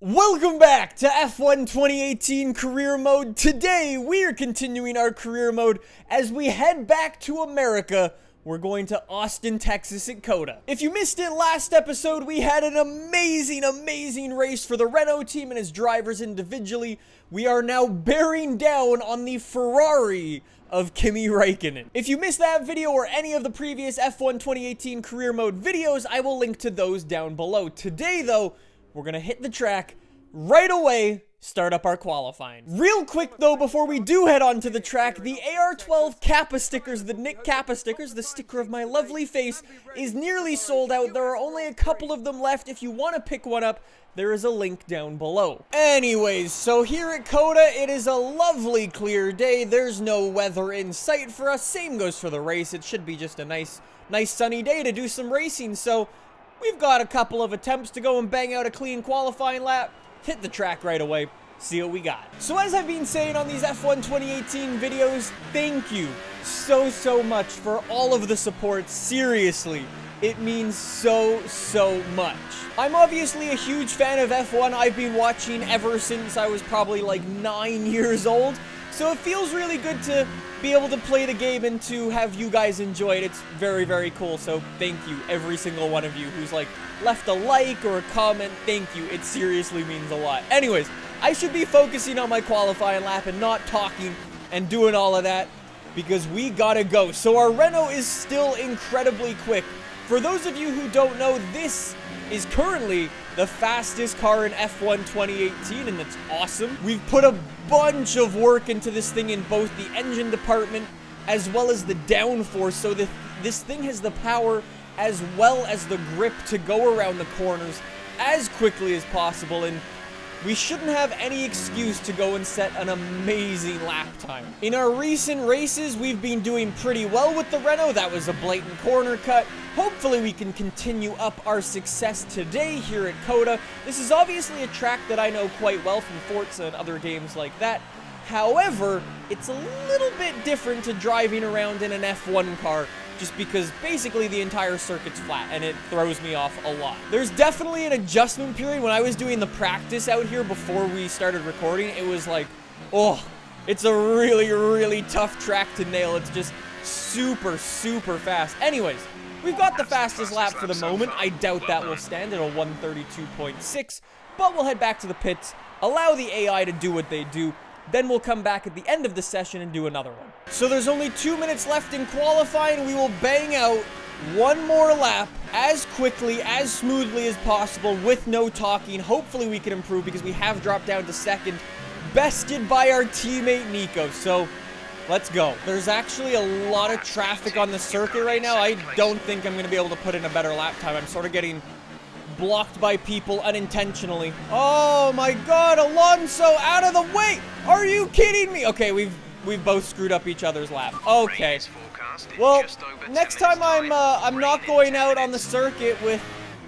Welcome back to F1 2018 Career Mode. Today, we are continuing our Career Mode as we head back to America. We're going to Austin, Texas at COTA. If you missed it last episode, we had an amazing race for the Renault team and its drivers individually. We are now bearing down on the Ferrari of Kimi Räikkönen. If you missed that video or any of the previous F1 2018 Career Mode videos, I will link to those down below. Today, though, we're gonna hit the track right away, start up our qualifying. Real quick though, before we do head on to the track, the AR12 Kappa stickers, the Nick Kappa stickers, the sticker of my lovely face, is nearly sold out. There are only a couple of them left. If you want to pick one up, there is a link down below. Anyways, so here at COTA, it is a lovely clear day. There's no weather in sight for us. Same goes for the race. It should be just a nice sunny day to do some racing. So we've got a couple of attempts to go and bang out a clean qualifying lap, hit the track right away, see what we got. So as I've been saying on these F1 2018 videos, thank you so much for all of the support. Seriously, it means so much. I'm obviously a huge fan of F1. I've been watching ever since I was probably like 9 years old. So it feels really good to be able to play the game and to have you guys enjoy it. It's very cool. So thank you, every single one of you who's like left a like or a comment. Thank you. It seriously means a lot. Anyways, I should be focusing on my qualifying lap and not talking and doing all of that because we gotta go. So our Renault is still incredibly quick. For those of you who don't know, this is currently the fastest car in F1 2018, and it's awesome. We've put a bunch of work into this thing in both the engine department as well as the downforce, so that this thing has the power as well as the grip to go around the corners as quickly as possible, and we shouldn't have any excuse to go and set an amazing lap time. In our recent races, we've been doing pretty well with the Renault. That was a blatant corner cut. Hopefully we can continue up our success today here at COTA. This is obviously a track that I know quite well from Forza and other games like that. However, it's a little bit different to driving around in an F1 car, just because basically the entire circuit's flat and it throws me off a lot. There's definitely an adjustment period. When I was doing the practice out here before we started recording, it was like, oh, it's a really tough track to nail. It's just super fast. Anyways, we've got the fastest lap for the moment. I doubt that will stand at a 132.6, but we'll head back to the pits, allow the AI to do what they do. Then we'll come back at the end of the session and do another one. So there's only 2 minutes left in qualifying. We will bang out one more lap as quickly, as smoothly as possible with no talking. Hopefully we can improve because we have dropped down to second, bested by our teammate Nico. So let's go. There's actually a lot of traffic on the circuit right now. I don't think I'm going to be able to put in a better lap time. I'm sort of getting blocked by people unintentionally. Oh my god, Alonso, out of the way! Are you kidding me? Okay, we've both screwed up each other's lap. Okay. Well, next time I'm not going out on the circuit with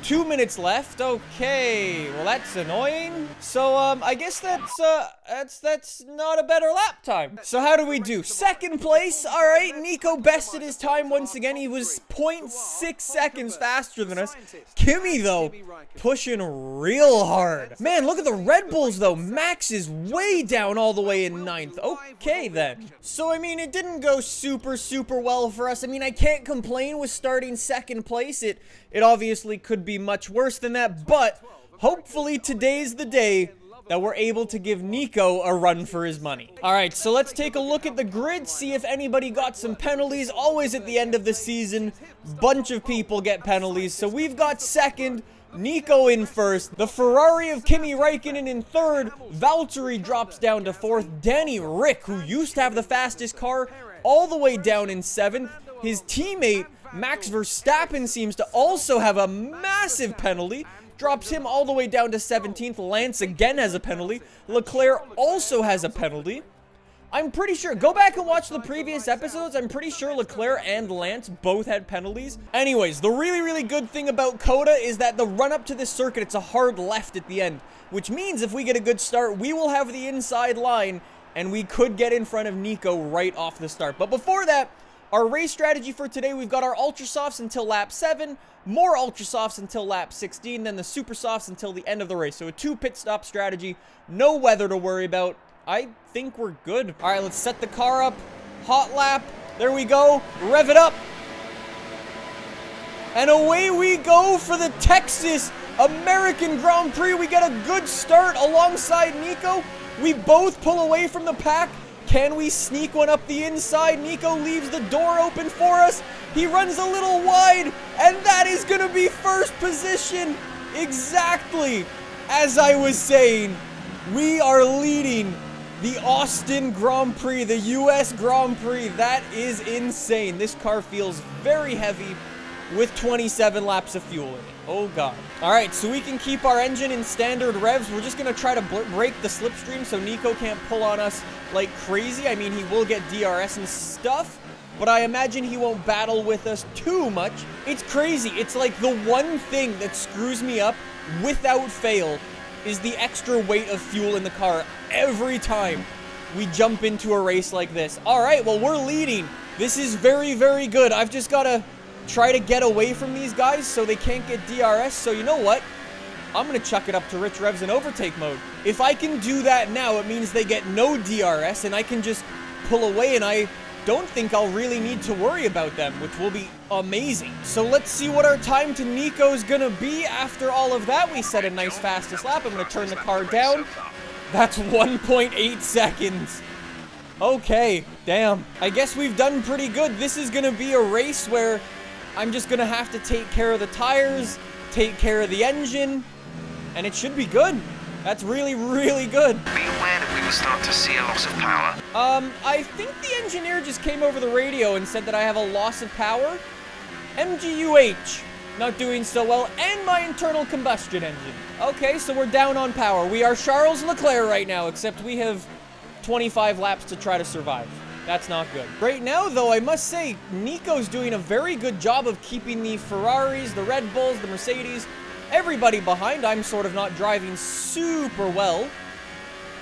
2 minutes left. Okay, well that's annoying. So I guess that's not a better lap time. So how do we do? Second place. All right, Nico bested his time once again. He was 0.6 seconds faster than us. Kimi though, pushing real hard. Man, look at the Red Bulls though. Max is way down all the way in 9th. Okay then. So I mean, it didn't go super well for us. I mean, I can't complain with starting second place. It obviously could be much worse than that, but hopefully today's the day that we're able to give Nico a run for his money. All right, so let's take a look at the grid, see if anybody got some penalties. Always at the end of the season, bunch of people get penalties. So we've got second, Nico in first, the Ferrari of Kimi Räikkönen in third, Valtteri drops down to fourth, Danny Rick, who used to have the fastest car, all the way down in seventh. His teammate Max Verstappen seems to also have a massive penalty, drops him all the way down to 17th. Lance again has a penalty. Leclerc also has a penalty. I'm pretty sure, go back and watch the previous episodes, I'm pretty sure Leclerc and Lance both had penalties. Anyways, the really good thing about COTA is that the run up to this circuit, it's a hard left at the end, which means if we get a good start, we will have the inside line and we could get in front of Nico right off the start. But before that, Our race strategy for today, we've got our Ultra Softs until lap 7, more Ultra Softs until lap 16, then the Super Softs until the end of the race. So a 2 pit stop strategy, no weather to worry about. I think we're good. All right, let's set the car up. Hot lap. There we go. Rev it up. And away we go for the Texas American Grand Prix. We get a good start alongside Nico. We both pull away from the pack. Can we sneak one up the inside? Nico leaves the door open for us. He runs a little wide, and that is going to be first position. Exactly as I was saying, we are leading the Austin Grand Prix, the US Grand Prix. That is insane. This car feels very heavy with 27 laps of fuel in it. Oh god. All right, so we can keep our engine in standard revs. We're just gonna try to break the slipstream so Nico can't pull on us like crazy. I mean, he will get DRS and stuff, but I imagine he won't battle with us too much. It's crazy. It's like the one thing that screws me up without fail is the extra weight of fuel in the car every time we jump into a race like this. All right, well, we're leading. This is very, very good. I've just gotta try to get away from these guys so they can't get DRS. So you know what? I'm going to chuck it up to rich revs in overtake mode. If I can do that now, it means they get no DRS and I can just pull away, and I don't think I'll really need to worry about them, which will be amazing. So let's see what our time to Nico's going to be after all of that. We set a nice fastest lap. I'm going to turn the car down. That's 1.8 seconds. Okay, damn. I guess we've done pretty good. This is going to be a race where I'm just going to have to take care of the tires, take care of the engine, and it should be good. That's really, really good. Be aware that we will start to see a loss of power. I think the engineer just came over the radio and said that I have a loss of power. MGUH, not doing so well, and my internal combustion engine. Okay, so we're down on power. We are Charles Leclerc right now, except we have 25 laps to try to survive. That's not good. Right now, though, I must say, Nico's doing a very good job of keeping the Ferraris, the Red Bulls, the Mercedes, everybody behind. I'm sort of not driving super well,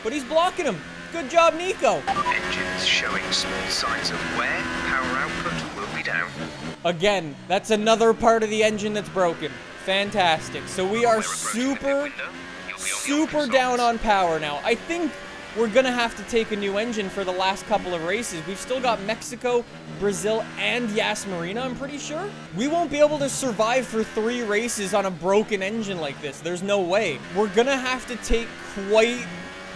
but he's blocking them. Good job, Nico. Engines showing small signs of wear. Power output will be down. Again, that's another part of the engine that's broken. Fantastic. So we are super down on power now. I think we're gonna have to take a new engine for the last couple of races. We've still got Mexico, Brazil, and Yas Marina, I'm pretty sure. We won't be able to survive for 3 races on a broken engine like this. There's no way. We're gonna have to take quite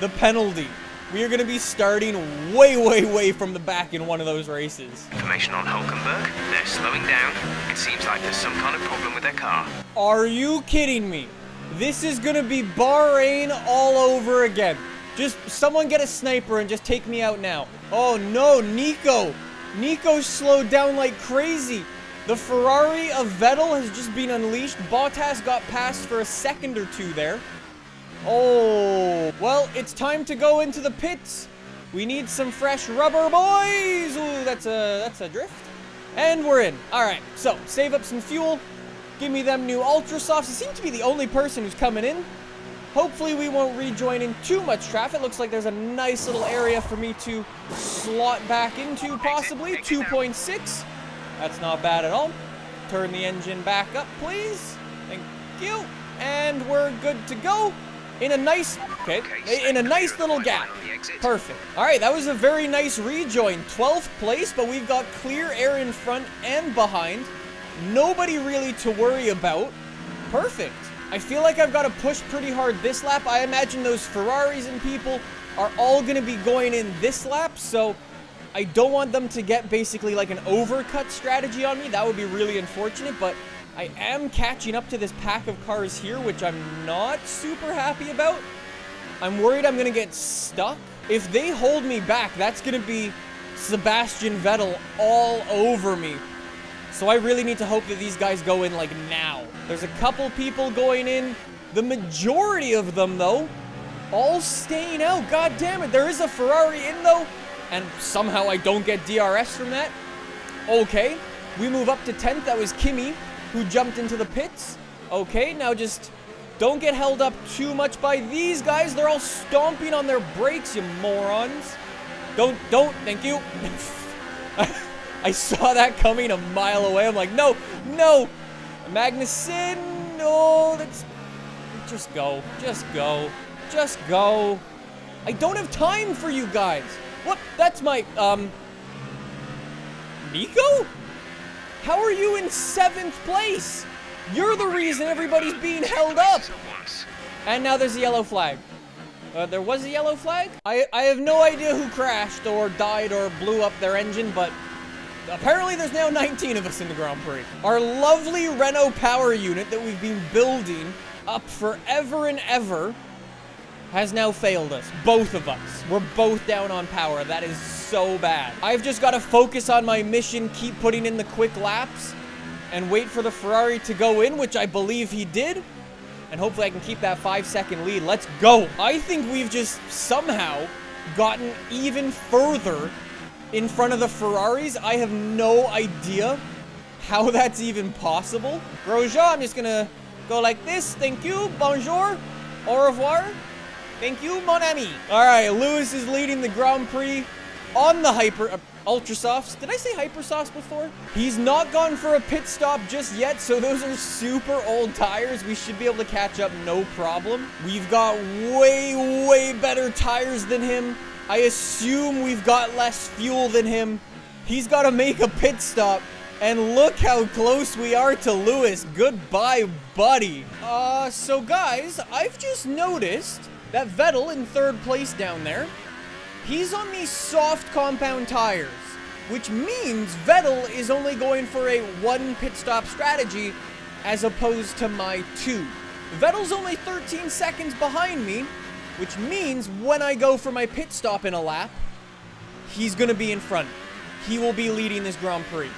the penalty. We are gonna be starting way from the back in one of those races. Information on Hellberg. They're slowing down. It seems like there's some kind of problem with their car. Are you kidding me? This is gonna be Bahrain all over again. Just someone get a sniper and just take me out now. Oh no, Nico. Nico's slowed down like crazy. The Ferrari of Vettel has just been unleashed. Bottas got passed for a second or two there. Oh, well, it's time to go into the pits. We need some fresh rubber, boys. Ooh, that's a drift. And we're in. All right, so save up some fuel. Give me them new Ultra Softs. I seem to be the only person who's coming in. Hopefully we won't rejoin in too much traffic. Looks like there's a nice little area for me to slot back into, possibly. 2.6. That's not bad at all. Turn the engine back up, please. Thank you. And we're good to go. In a nice, in a nice little gap. Perfect. All right, that was a very nice rejoin. 12th place, but we've got clear air in front and behind. Nobody really to worry about. Perfect. I feel like I've got to push pretty hard this lap. I imagine those Ferraris and people are all going to be going in this lap, so I don't want them to get basically like an overcut strategy on me. That would be really unfortunate, but I am catching up to this pack of cars here, which I'm not super happy about. I'm worried I'm going to get stuck. If they hold me back, that's going to be Sebastian Vettel all over me. So I really need to hope that these guys go in, like, now. There's a couple people going in. The majority of them, though, all staying out. God damn it. There is a Ferrari in, though. And somehow I don't get DRS from that. Okay. We move up to 10th. That was Kimi, who jumped into the pits. Okay, now just don't get held up too much by these guys. They're all stomping on their brakes, you morons. Don't. Thank you. I saw that coming a mile away. I'm like, no, no. Magnussen, no, that's... Just go. Just go. Just go. I don't have time for you guys. What? That's my, Nico? How are you in 7th place? You're the reason everybody's being held up. And now there's a yellow flag. There was a yellow flag? I have no idea who crashed or died or blew up their engine, but apparently there's now 19 of us in the Grand Prix. Our lovely Renault power unit that we've been building up forever and ever has now failed us. Both of us. We're both down on power. That is so bad. I've just got to focus on my mission, keep putting in the quick laps, and wait for the Ferrari to go in, which I believe he did. And hopefully I can keep that 5-second lead. Let's go. I think we've just somehow gotten even further in front of the Ferraris. I have no idea how that's even possible. Grosjean, I'm just going to go like this. Thank you. Bonjour. Au revoir. Thank you, mon ami. All right, Lewis is leading the Grand Prix on the Ultra Softs. Did I say Hyper Softs before? He's not gone for a pit stop just yet, so those are super old tires. We should be able to catch up no problem. We've got way, way better tires than him. I assume we've got less fuel than him. He's got to make a pit stop. And look how close we are to Lewis. Goodbye, buddy. So guys, I've just noticed that Vettel in 3rd place down there, he's on these soft compound tires, which means Vettel is only going for a 1 pit stop strategy as opposed to my 2. Vettel's only 13 seconds behind me, which means when I go for my pit stop in a lap, he's going to be in front. He will be leading this Grand Prix.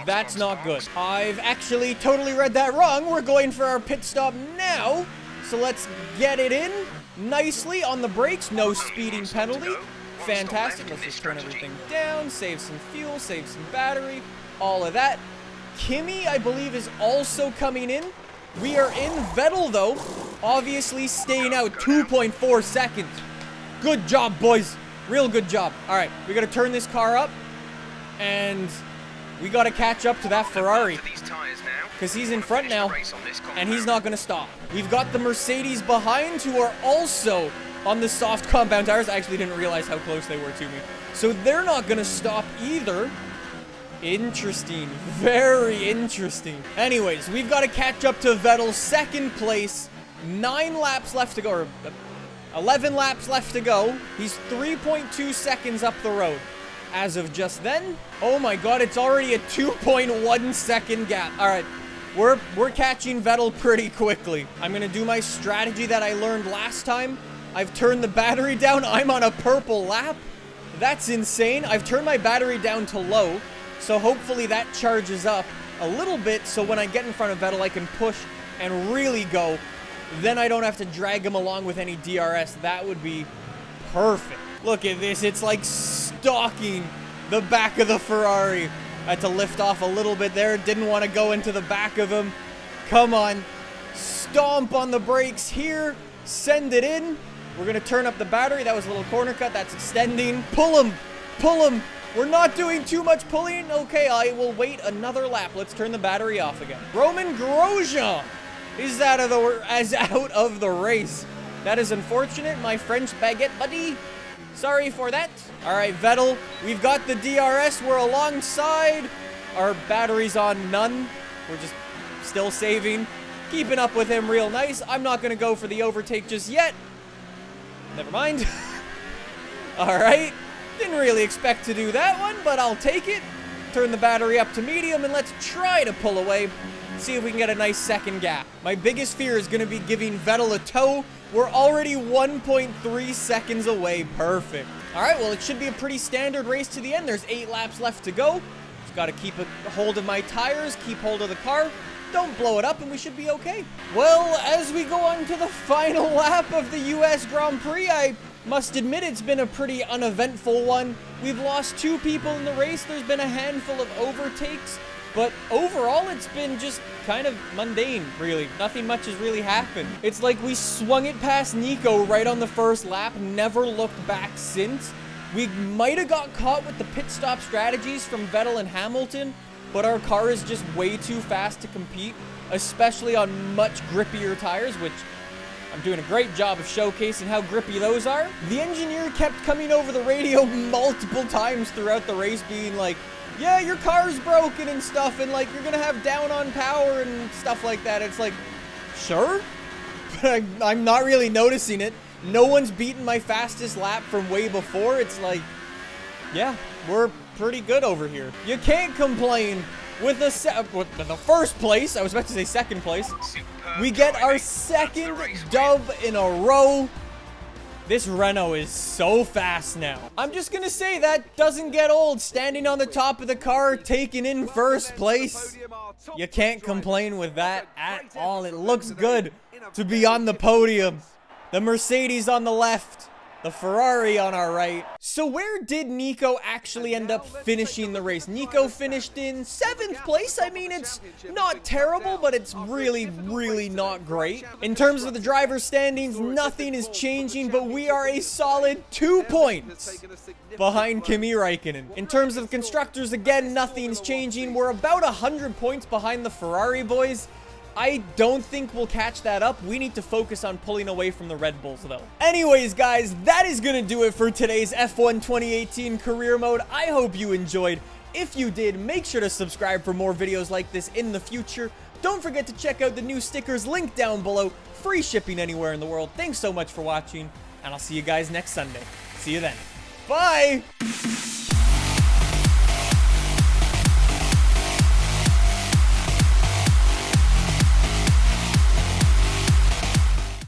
That's not good. I've actually totally read that wrong. We're going for our pit stop now. So let's get it in nicely on the brakes. No speeding penalty. Fantastic. Let's just turn everything down. Save some fuel. Save some battery. All of that. Kimi, I believe, is also coming in. We are in. Vettel, though, obviously staying out 2.4 seconds. Good job, boys. Real good job. All right, we got to turn this car up. And we got to catch up to that Ferrari. Because he's in front now, and he's not going to stop. We've got the Mercedes behind, who are also on the soft compound tires. I actually didn't realize how close they were to me. So they're not going to stop either. Interesting. Very interesting. Anyways, we've got to catch up to Vettel's 2nd place. 9 laps left to go, or 11 laps left to go. He's 3.2 seconds up the road. As of just then, oh my god, it's already a 2.1 second gap. All right, we're catching Vettel pretty quickly. I'm gonna do my strategy that I learned last time. I've turned the battery down. I'm on a purple lap. That's insane. I've turned my battery down to low, so hopefully that charges up a little bit, so when I get in front of Vettel, I can push and really go. Then I don't have to drag him along with any DRS. That would be perfect. Look at this. It's like stalking the back of the Ferrari. I had to lift off a little bit there. Didn't want to go into the back of him. Come on. Stomp on the brakes here. Send it in. We're going to turn up the battery. That was a little corner cut. That's extending. Pull him. Pull him. We're not doing too much pulling. Okay, I will wait another lap. Let's turn the battery off again. Roman Grosjean is out of the race. That is unfortunate. My French baguette buddy. Sorry for that. All right, Vettel, we've got the DRS. We're alongside. Our battery's on none. We're just still saving. Keeping up with him real nice. I'm not going to go for the overtake just yet. Never mind. All right. Didn't really expect to do that one, but I'll take it. Turn the battery up to medium, and let's try to pull away. See if we can get a nice second gap. My biggest fear is going to be giving Vettel a tow. We're already 1.3 seconds away. Perfect. All right, well, it should be a pretty standard race to the end. There's 8 laps left to go. Just got to keep a hold of my tires, keep hold of the car. Don't blow it up, and we should be okay. Well, as we go on to the final lap of the U.S. Grand Prix, I must admit it's been a pretty uneventful one. We've lost 2 people in the race. There's been a handful of overtakes. But overall, it's been just kind of mundane, really. Nothing much has really happened. It's like we swung it past Nico right on the first lap, never looked back since. We might have got caught with the pit stop strategies from Vettel and Hamilton, but our car is just way too fast to compete, especially on much grippier tires, which I'm doing a great job of showcasing how grippy those are. The engineer kept coming over the radio multiple times throughout the race being like, yeah, your car's broken and stuff, and like, you're gonna have down on power and stuff like that. It's like, sure, but I'm not really noticing it. No one's beaten my fastest lap from way before. It's like, yeah, we're pretty good over here. You can't complain with the first place. I was about to say second place. We get our second dub in a row. This Renault is so fast now. I'm just gonna say that doesn't get old. Standing on the top of the car, taking in first place. You can't complain with that at all. It looks good to be on the podium. The Mercedes on the left, the Ferrari on our right. So where did Nico actually end up finishing the race? Nico finished in 7th place. I mean, it's not terrible, but it's really, really not great. In terms of the driver's standings, nothing is changing, but we are a solid 2 points behind Kimi Räikkönen. In terms of constructors, again, nothing's changing. We're about 100 points behind the Ferrari boys. I don't think we'll catch that up. We need to focus on pulling away from the Red Bulls, though. Anyways, guys, that is going to do it for today's F1 2018 career mode. I hope you enjoyed. If you did, make sure to subscribe for more videos like this in the future. Don't forget to check out the new stickers linked down below. Free shipping anywhere in the world. Thanks so much for watching, and I'll see you guys next Sunday. See you then. Bye!